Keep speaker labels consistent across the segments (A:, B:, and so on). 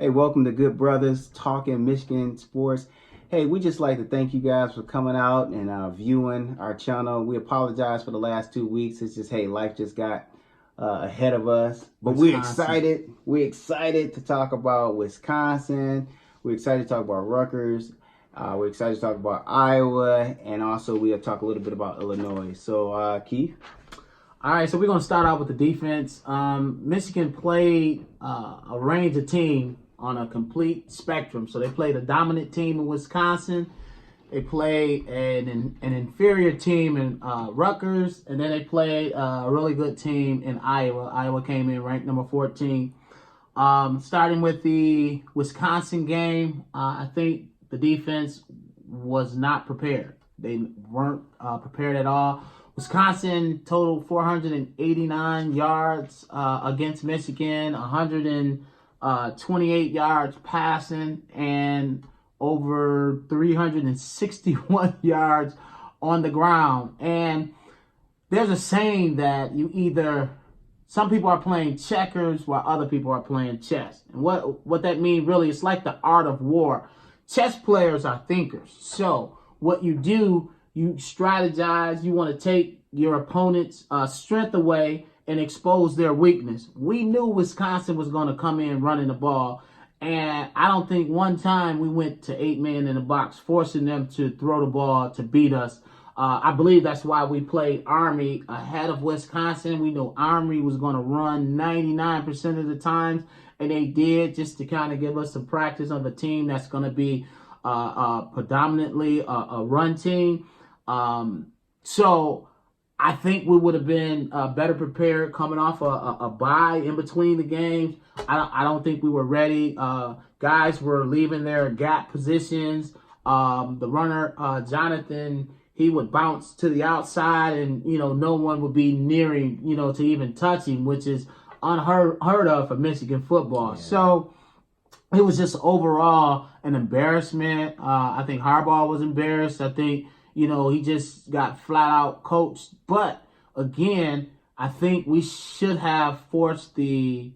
A: Hey, welcome to Good Brothers Talking Michigan Sports. Hey, we just like to thank you guys for coming out and viewing our channel. We apologize for the last 2 weeks. It's just, hey, life just got ahead of us. But we're excited. We're excited to talk about Wisconsin. We're excited to talk about Rutgers. We're excited to talk about Iowa. And also we'll talk a little bit about Illinois. So, Keith?
B: All right, so we're going to start out with the defense. Michigan played a range of teams on a complete spectrum. So they played a dominant team in Wisconsin. They played an inferior team in Rutgers. And then they played a really good team in Iowa. Iowa came in ranked number 14. Starting with the Wisconsin game, I think the defense was not prepared. They weren't prepared at all. Wisconsin totaled 489 yards against Michigan, 128 yards passing, and over 361 yards on the ground. And there's a saying that some people are playing checkers while other people are playing chess. And what that means really, it's like the art of war. Chess players are thinkers. So what you do, you strategize, you want to take your opponent's strength away and expose their weakness. We knew Wisconsin was going to come in running the ball, and I don't think one time we went to 8 men in the box, forcing them to throw the ball to beat us. I believe that's why we played Army ahead of Wisconsin. We knew Army was going to run 99% of the times, and they did, just to kind of give us some practice of a team that's going to be predominantly a run team. So I think we would have been better prepared coming off a bye in between the games. I don't think we were ready. Guys were leaving their gap positions. The runner, Jonathan, he would bounce to the outside, and no one would be nearing to even touch him, which is unheard of for Michigan football. Yeah. So it was just overall an embarrassment. I think Harbaugh was embarrassed. I think he just got flat out coached. But again, I think we should have forced the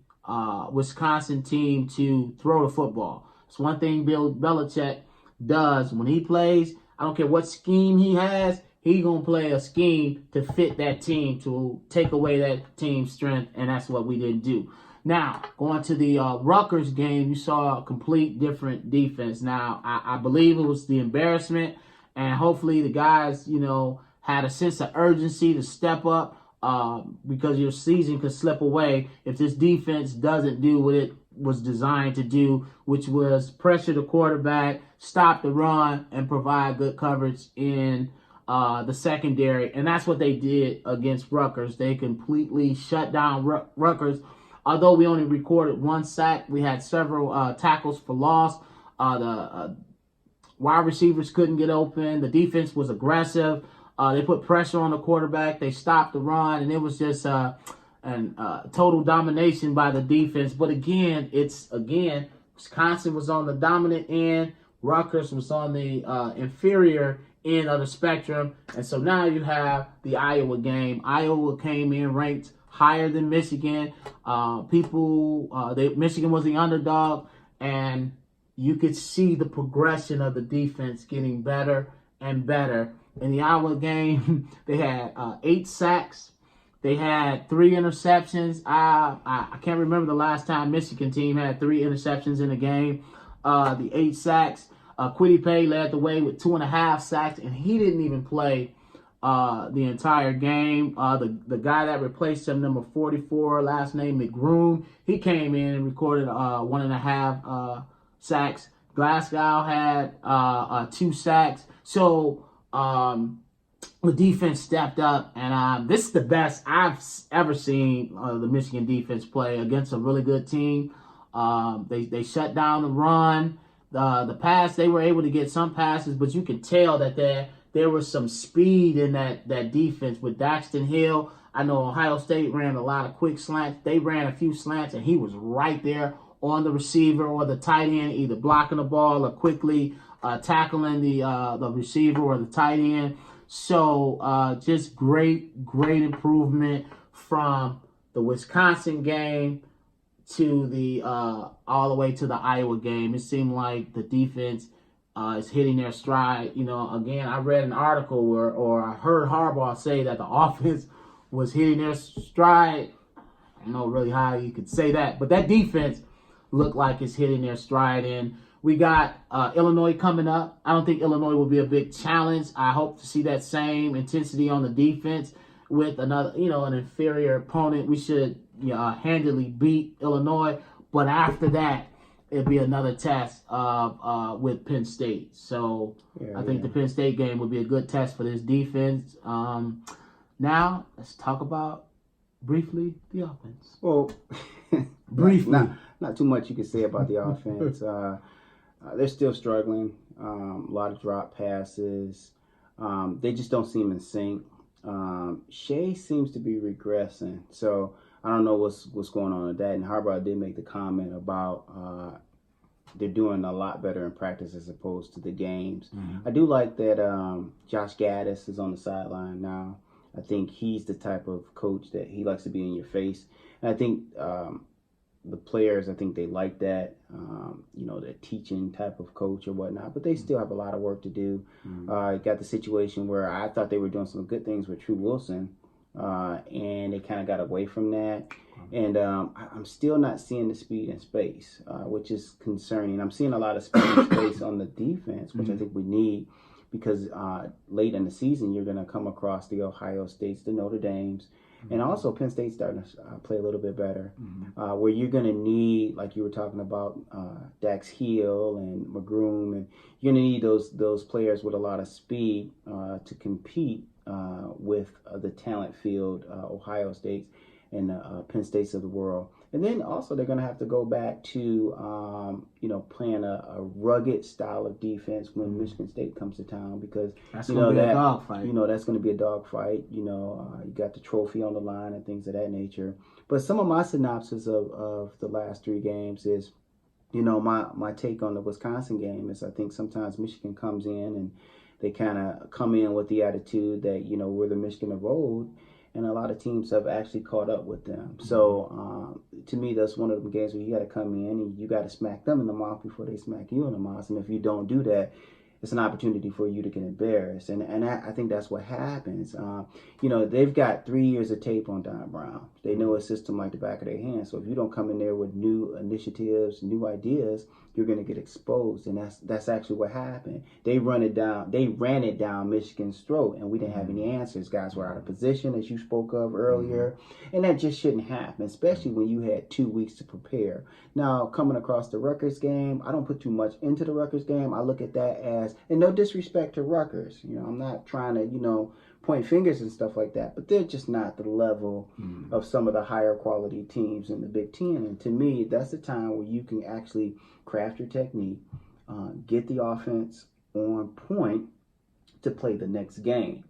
B: Wisconsin team to throw the football. It's one thing Bill Belichick does when he plays. I don't care what scheme he has. He's going to play a scheme to fit that team, to take away that team's strength, and that's what we didn't do. Now, going to the Rutgers game, you saw a complete different defense. Now, I believe it was the embarrassment, and hopefully the guys, had a sense of urgency to step up because your season could slip away if this defense doesn't do what it was designed to do, which was pressure the quarterback, stop the run, and provide good coverage in the secondary. And that's what they did against Rutgers. They completely shut down Rutgers. Although we only recorded 1 sack, we had several tackles for loss. The wide receivers couldn't get open. The defense was aggressive. They put pressure on the quarterback. They stopped the run, and it was just total domination by the defense. But again, Wisconsin was on the dominant end. Rutgers was on the inferior end of the spectrum. And so now you have the Iowa game. Iowa came in ranked higher than Michigan. Michigan was the underdog, and you could see the progression of the defense getting better and better. In the Iowa game, they had 8 sacks. They had 3 interceptions. I can't remember the last time Michigan team had 3 interceptions in a game. The 8 sacks. Kwity Paye led the way with 2.5 sacks, and he didn't even play the entire game. The guy that replaced him, number 44, last name McGroom, he came in and recorded 1.5 sacks. Glasgow had 2 sacks. So the defense stepped up, and this is the best I've ever seen the Michigan defense play against a really good team. They shut down the run. The pass, they were able to get some passes, but you could tell that there was some speed in that defense with Daxton Hill. I know Ohio State ran a lot of quick slants. They ran a few slants, and he was right there on the receiver or the tight end, either blocking the ball or quickly tackling the receiver or the tight end. So just great improvement from the Wisconsin game to the all the way to the Iowa game. It seemed like the defense is hitting their stride. Again, I read an article or I heard Harbaugh say that the offense was hitting their stride. I don't know really how you could say that, but that defense looked like it's hitting their stride. And we got Illinois coming up. I don't think Illinois will be a big challenge. I hope to see that same intensity on the defense with another, an inferior opponent. We should handily beat Illinois. But after that, it'll be another test with Penn State. So I think the Penn State game will be a good test for this defense. Now, let's talk about briefly the offense.
A: Well,
B: briefly.
A: Not too much you can say about the offense. They're still struggling. A lot of drop passes. They just don't seem in sync. Shea seems to be regressing. So I don't know what's going on with that. And Harbaugh did make the comment about they're doing a lot better in practice as opposed to the games. I do like that Josh Gaddis is on the sideline now. I think he's the type of coach that he likes to be in your face. And I think the players, I think they like that, the teaching type of coach or whatnot, but they still have a lot of work to do. Got the situation where I thought they were doing some good things with True Wilson, and they kind of got away from that. And I'm still not seeing the speed and space, which is concerning. I'm seeing a lot of speed and space on the defense, which I think we need, because late in the season, you're going to come across the Ohio States, the Notre Dames, and also Penn State's starting to play a little bit better, where you're going to need, like you were talking about, Dax Hill and McGroom, and you're going to need those players with a lot of speed to compete with the talent field, Ohio States and Penn States of the world. And then also they're going to have to go back to, playing a rugged style of defense when Michigan State comes to town, because
B: that's going to be a dogfight.
A: That's going to be a dogfight. You got the trophy on the line and things of that nature. But some of my synopsis of the last three games is, my take on the Wisconsin game is I think sometimes Michigan comes in and they kind of come in with the attitude that, we're the Michigan of old. And a lot of teams have actually caught up with them. So to me, that's one of the games where you got to come in and you got to smack them in the mouth before they smack you in the mouth. And if you don't do that, it's an opportunity for you to get embarrassed. And I think that's what happens. They've got 3 years of tape on Don Brown. They know a system like the back of their hand. So if you don't come in there with new initiatives, new ideas, you're going to get exposed. And that's actually what happened. They ran it down Michigan's throat, and we didn't have any answers. Guys were out of position, as you spoke of earlier. And that just shouldn't happen, especially when you had 2 weeks to prepare. Now, coming across the Rutgers game, I don't put too much into the Rutgers game. I look at that as, and no disrespect to Rutgers, I'm not trying to, point fingers and stuff like that, but they're just not the level of some of the higher quality teams in the Big Ten. And to me, that's the time where you can actually craft your technique, get the offense on point to play the next game.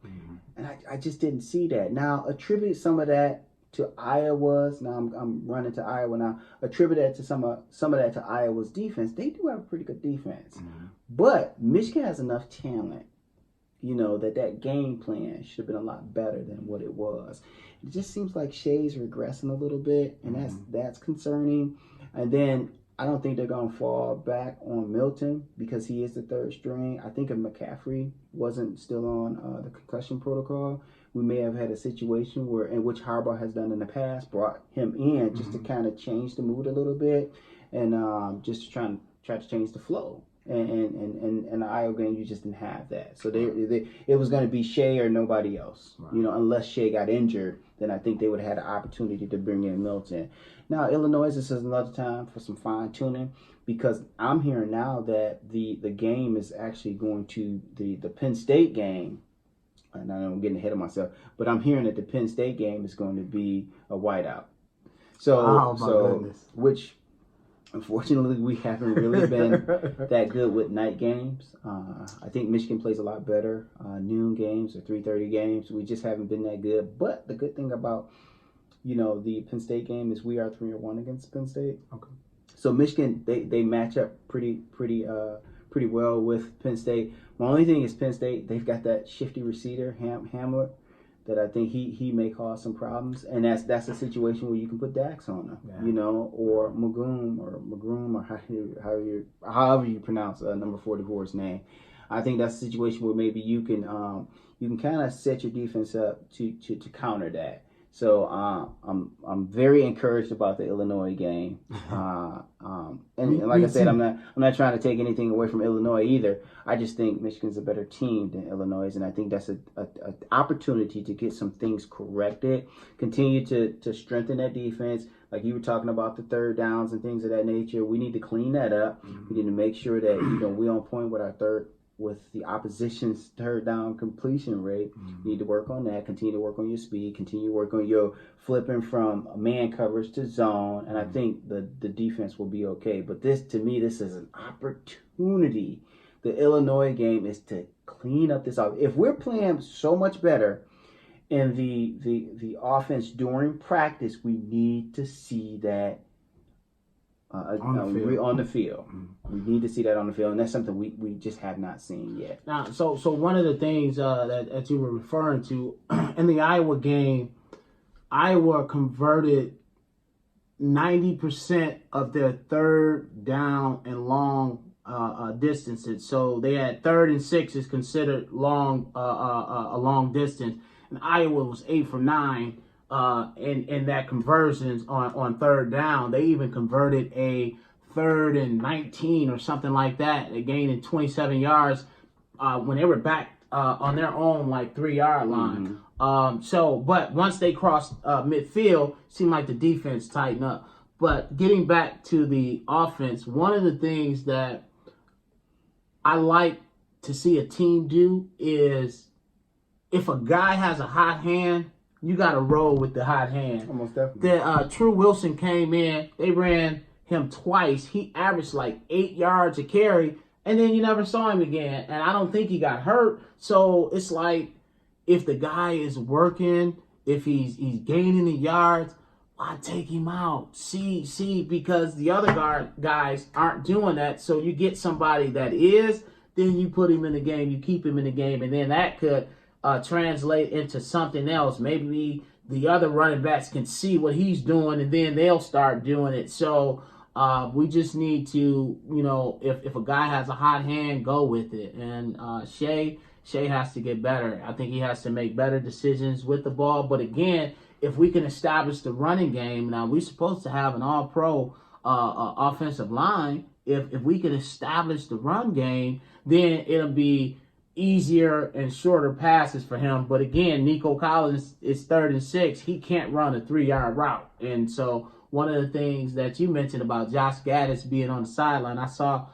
A: And I just didn't see that. Now, attribute some of that to Iowa's. Now I'm running to Iowa now. Attribute that to some of that to Iowa's defense. They do have a pretty good defense, but Michigan has enough talent, that game plan should have been a lot better than what it was. It just seems like Shea's regressing a little bit, and that's concerning. And then I don't think they're going to fall back on Milton because he is the third string. I think if McCaffrey wasn't still on the concussion protocol, we may have had a situation in which Harbaugh has done in the past, brought him in just to kind of change the mood a little bit, and just to try to change the flow. And the Iowa game, you just didn't have that. So it was going to be Shea or nobody else. Right. Unless Shea got injured, then I think they would have had an opportunity to bring in Milton. Now, Illinois, this is another time for some fine tuning, because I'm hearing now that the game is actually going to the Penn State game. And I know I'm getting ahead of myself, but I'm hearing that the Penn State game is going to be a whiteout.
B: Goodness.
A: Which, unfortunately, we haven't really been that good with night games. I think Michigan plays a lot better noon games or 3:30 games. We just haven't been that good. But the good thing about the Penn State game is we are 3-1 against Penn State.
B: Okay.
A: So Michigan, they match up pretty well with Penn State. My only thing is Penn State, they've got that shifty receiver, Hamler, that I think he may cause some problems, and that's a situation where you can put Dax on him,
B: Yeah.
A: you know, or Magoom or however you pronounce number 44's name. I think that's a situation where maybe you can kind of set your defense up to counter that. So I'm very encouraged about the Illinois game, and like I said, I'm not trying to take anything away from Illinois either. I just think Michigan's a better team than Illinois, and I think that's an opportunity to get some things corrected, continue to strengthen that defense. Like you were talking about the third downs and things of that nature, we need to clean that up. Mm-hmm. We need to make sure that we're on point with the opposition's third down completion rate. Mm-hmm. You need to work on that. Continue to work on your speed. Continue to work on your flipping from man coverage to zone. And I think the defense will be okay. But to me, this is an opportunity. The Illinois game is to clean up this off. If we're playing so much better in the offense during practice, we need to see that on the field. Mm-hmm. We need to see that on the field, and that's something we just have not seen yet.
B: Now, so one of the things that you were referring to in the Iowa game, Iowa converted 90% of their third down and long distances. So they had 3rd and 6 is considered long a long distance, and Iowa was 8 for 9. In that conversions on third down. They even converted a 3rd and 19 or something like that. They gained in 27 yards when they were back on their own 3-yard line. Mm-hmm. But once they crossed midfield, seemed like the defense tightened up. But getting back to the offense, one of the things that I like to see a team do is if a guy has a hot hand, you got to roll with the hot hand.
A: Almost definitely.
B: True Wilson came in. They ran him twice. He averaged 8 yards a carry, and then you never saw him again. And I don't think he got hurt. So it's if the guy is working, if he's gaining the yards, why take him out? See, because the other guys aren't doing that. So you get somebody that is, then you put him in the game, you keep him in the game, and then that could translate into something else. Maybe the other running backs can see what he's doing, and then they'll start doing it. So we just need to, if a guy has a hot hand, go with it. And Shea has to get better. I think he has to make better decisions with the ball. But again, if we can establish the running game, now we're supposed to have an all-pro offensive line. If we can establish the run game, then it'll be easier and shorter passes for him. But again, Nico Collins is 3rd and 6. He can't run a 3-yard route. And so one of the things that you mentioned about Josh Gaddis being on the sideline, I saw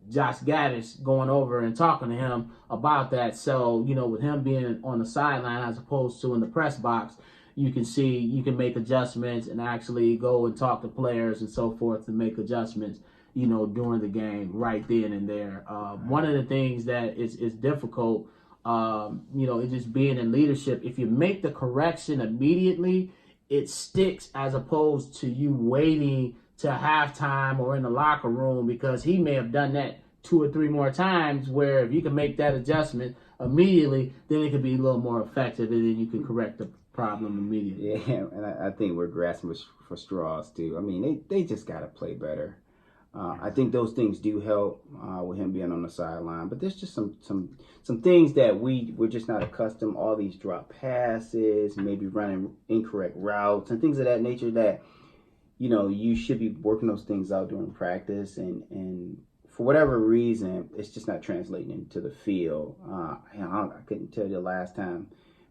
B: Josh Gaddis going over and talking to him about that. So, with him being on the sideline as opposed to in the press box, you can make adjustments and actually go and talk to players and so forth to make adjustments during the game right then and there. One of the things that is difficult, is just being in leadership. If you make the correction immediately, it sticks as opposed to you waiting to halftime or in the locker room, because he may have done that 2 or 3 more times, where if you can make that adjustment immediately, then it could be a little more effective, and then you can correct the problem immediately.
A: Yeah, and I think we're grasping for straws too. I mean, they just got to play better. I think those things do help with him being on the sideline, but there's just some things that we're just not accustomed. All these drop passes, maybe running incorrect routes, and things of that nature that you should be working those things out during practice, and for whatever reason, it's just not translating into the field. I couldn't tell you the last time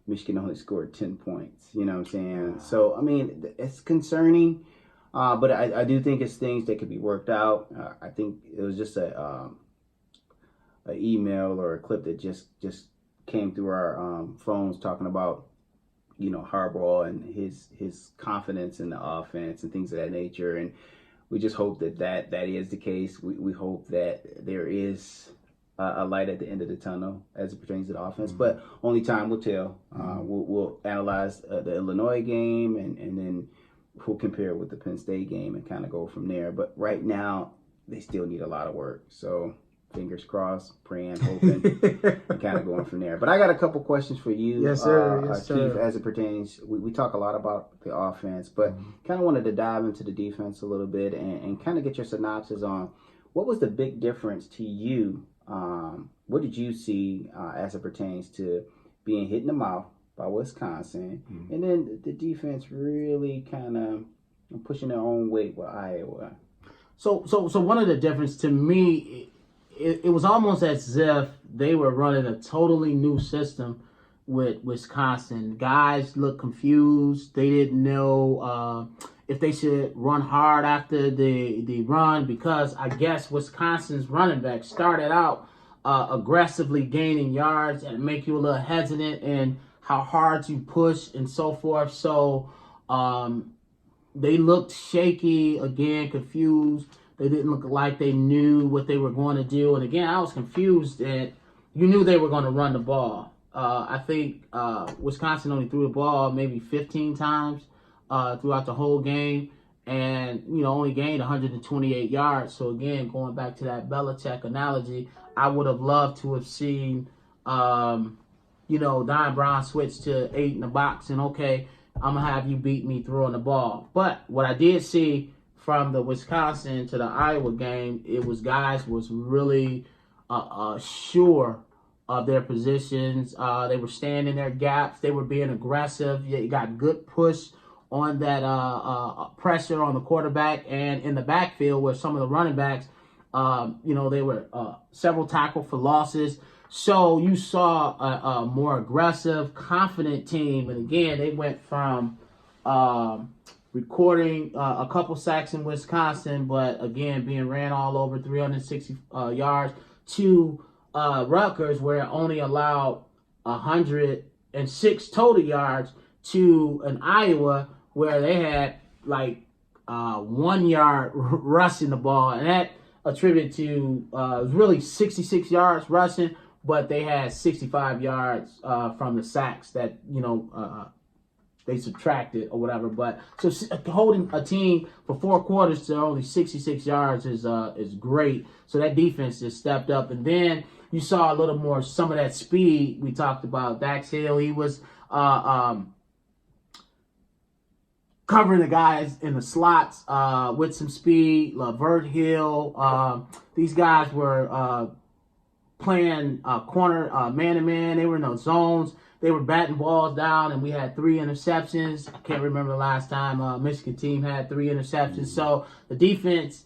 A: Michigan only scored 10 points. You know what I'm saying? So I mean, it's concerning. But I do think it's things that could be worked out. I think it was just an email or a clip that just came through our phones talking about Harbaugh and his confidence in the offense and things of that nature. And we just hope that is the case. We hope that there is a light at the end of the tunnel as it pertains to the offense. Mm-hmm. But only time will tell. We'll analyze the Illinois game and then we'll compare it with the Penn State game and kind of go from there. But right now, they still need a lot of work. So fingers crossed, praying, hoping, and kind of going from there. But I got a couple questions for you,
B: Yes, sir. Yes,
A: Keith,
B: sir.
A: as it pertains. We talk a lot about the offense, but kind of wanted to dive into the defense a little bit and kind of get your synopsis on what was the big difference to you. What did you see as it pertains to being hit in the mouth by Wisconsin, and then the defense really kind of pushing their own weight with Iowa?
B: So one of the difference to me, it was almost as if they were running a totally new system with Wisconsin. Guys looked confused. They didn't know if they should run hard after the run, because I guess Wisconsin's running back started out aggressively gaining yards and make you a little hesitant in how hard you push and so forth. So they looked shaky, again, confused. They didn't look like they knew what they were going to do. And again, I was confused that you knew they were going to run the ball. I think Wisconsin only threw the ball maybe 15 times throughout the whole game, and only gained 128 yards. So again, going back to that Belichick analogy, I would have loved to have seen Don Brown switch to 8 in the box and, okay, I'm going to have you beat me throwing the ball. But what I did see from the Wisconsin to the Iowa game, it was guys was really sure of their positions. They were staying in their gaps. They were being aggressive. You got good push on that pressure on the quarterback and in the backfield where some of the running backs, they were several tackle for losses. So you saw a more aggressive, confident team. And again, they went from recording a couple sacks in Wisconsin, but again, being ran all over 360 yards, to Rutgers, where it only allowed 106 total yards, to an Iowa where they had like 1 yard rushing the ball. And that attributed to it was really 66 yards rushing, but they had 65 yards from the sacks that they subtracted or whatever. But so holding a team for 4 quarters to only 66 yards is great. So that defense just stepped up, and then you saw a little more some of that speed we talked about. Dax Hill, he was covering the guys in the slots with some speed. Lavert Hill, these guys were playing corner man-to-man. They were in those zones. They were batting balls down, and we had 3 interceptions. I can't remember the last time Michigan team had 3 interceptions. So the defense,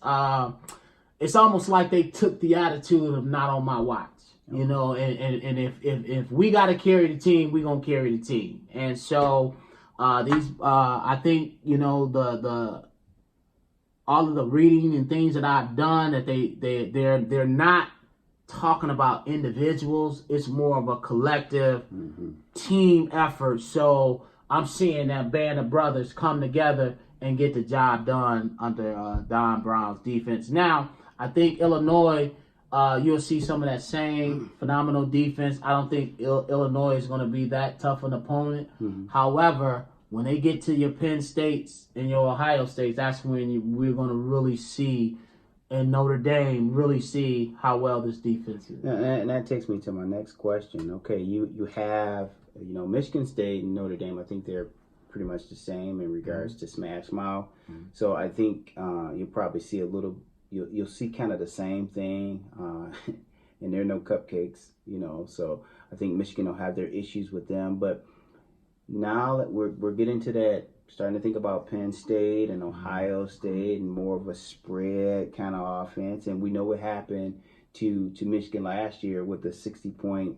B: it's almost like they took the attitude of not on my watch. And if we got to carry the team, we're going to carry the team. And so I think, the all of the reading and things that I've done, that they're not talking about individuals. It's more of a collective team effort. So I'm seeing that band of brothers come together and get the job done under Don Brown's defense. Now, I think Illinois, you'll see some of that same phenomenal defense. I don't think Illinois is going to be that tough an opponent. However, when they get to your Penn States and your Ohio States, that's when we're going to really see, and Notre Dame really see how well this defense is.
A: And that takes me to my next question. Okay, you have Michigan State and Notre Dame. I think they're pretty much the same in regards to smash mouth. So I think you'll probably see you'll see kind of the same thing. And there are no cupcakes, So I think Michigan will have their issues with them, but now that we're getting to that, starting to think about Penn State and Ohio State and more of a spread kind of offense. And we know what happened to Michigan last year with the 60-point,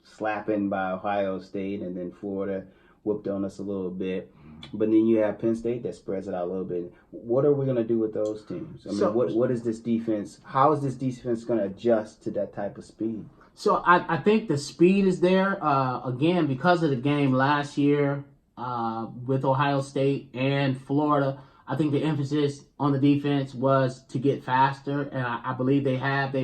A: slapping by Ohio State, and then Florida whooped on us a little bit. But then you have Penn State that spreads it out a little bit. What are we going to do with those teams? I mean, what is this defense? How is this defense going to adjust to that type of speed?
B: So I think the speed is there, again, because of the game last year with Ohio State and Florida. I think the emphasis on the defense was to get faster, and I believe they've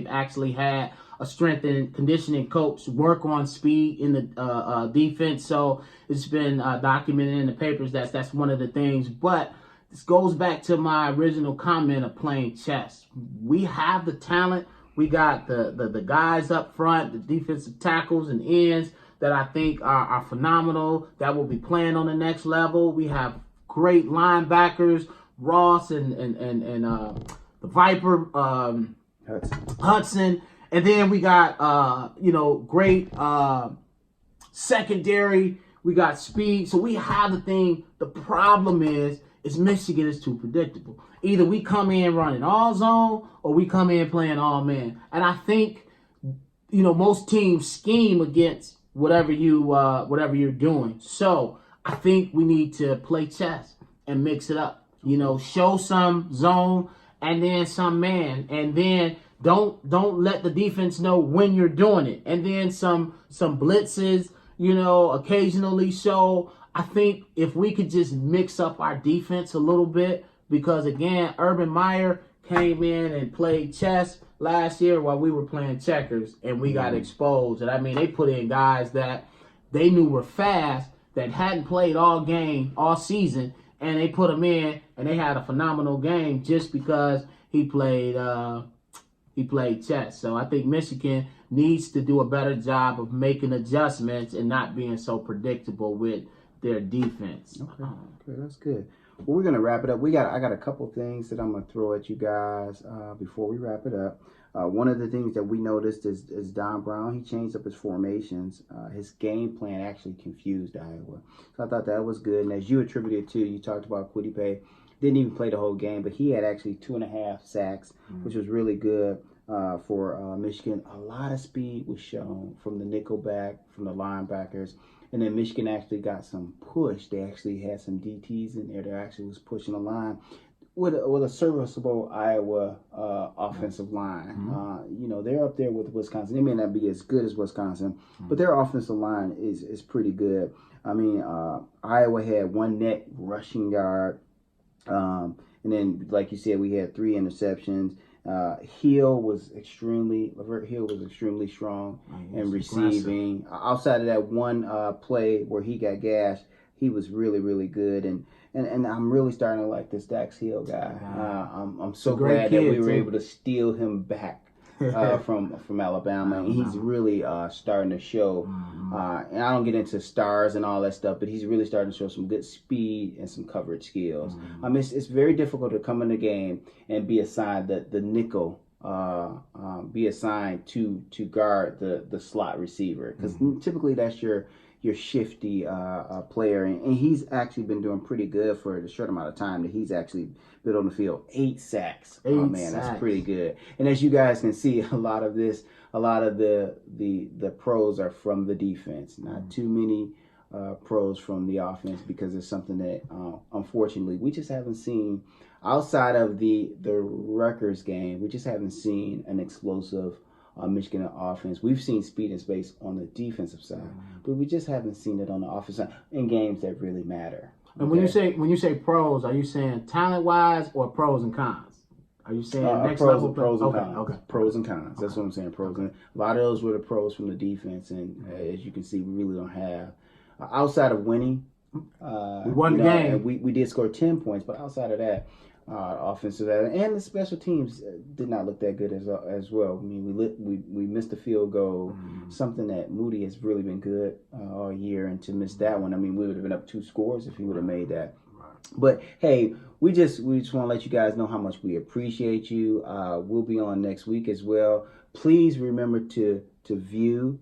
B: actually had a strength and conditioning coach work on speed in the defense. So it's been documented in the papers that's one of the things. But this goes back to my original comment of playing chess. We have the talent. We got the guys up front, the defensive tackles and ends that I think are phenomenal, that will be playing on the next level. We have great linebackers, Ross and the Viper, Hudson. And then we got, great secondary. We got speed. So we have the thing. The problem is Michigan is too predictable. Either we come in running all zone or we come in playing all man. And I think, most teams scheme against whatever you're doing. So I think we need to play chess and mix it up. Show some zone and then some man, and then don't let the defense know when you're doing it, and then some blitzes. Occasionally. So I think if we could just mix up our defense a little bit, because again, Urban Meyer came in and played chess last year while we were playing checkers, and we got exposed. And I mean, they put in guys that they knew were fast, that hadn't played all season, and they put them in, and they had a phenomenal game just because he played chess. So I think Michigan needs to do a better job of making adjustments and not being so predictable with their defense.
A: Okay, that's good. Well, we're gonna wrap it up. I got a couple things that I'm gonna throw at you guys before we wrap it up. One of the things that we noticed is Don Brown. He changed up his formations. His game plan actually confused Iowa. So I thought that was good. And as you attributed to, you talked about Kwity Paye. Didn't even play the whole game, but he had actually 2.5 sacks, which was really good for Michigan. A lot of speed was shown from the nickelback, from the linebackers. And then Michigan actually got some push. They actually had some DTs in there that actually was pushing the line with a serviceable Iowa offensive line. They're up there with Wisconsin. They may not be as good as Wisconsin, but their offensive line is pretty good. I mean, Iowa had 1 net rushing yard. And then, like you said, we had 3 interceptions. Lavert Hill was extremely strong in receiving. Aggressive. Outside of that one play where he got gashed, he was really, really good. And I'm really starting to like this Dax Hill guy. I'm so glad that we were able to steal him back from Alabama, and he's really starting to show. And I don't get into stars and all that stuff, but he's really starting to show some good speed and some coverage skills. It's very difficult to come in the game and be assigned the nickel, be assigned to guard the slot receiver, because typically that's your shifty player, and he's actually been doing pretty good for the short amount of time that he's actually been on the field. 8 sacks. Oh man, that's pretty good. And as you guys can see, a lot of the pros are from the defense. Not too many pros from the offense, because it's something that unfortunately we just haven't seen outside of the Rutgers game. We just haven't seen an explosive Michigan offense. We've seen speed and space on the defensive side, but we just haven't seen it on the offensive side in games that really matter.
B: And when you say pros, are you saying talent wise or pros and cons? Are you saying next level
A: pros and cons? Okay. Pros and cons. That's what I'm saying. Pros and a lot of those were the pros from the defense, and as you can see, we really don't have outside of winning.
B: We won the game.
A: We did score 10 points, but outside of that, offensive and the special teams did not look that good as well. I mean, we missed a field goal, something that Moody has really been good all year, and to miss that one, I mean, we would have been up 2 scores if he would have made that. But hey, we just want to let you guys know how much we appreciate you. We'll be on next week as well. Please remember to view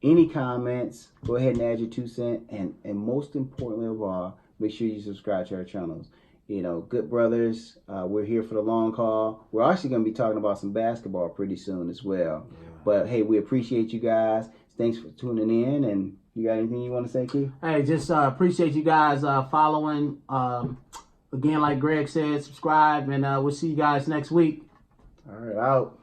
A: any comments. Go ahead and add your 2 cents, and most importantly of all, make sure you subscribe to our channels. Good brothers, we're here for the long haul. We're actually going to be talking about some basketball pretty soon as well. Yeah. But hey, we appreciate you guys. Thanks for tuning in. And you got anything you want to say, Keith?
B: Hey, just appreciate you guys following. Again, like Greg said, subscribe, and we'll see you guys next week.
A: All right, out.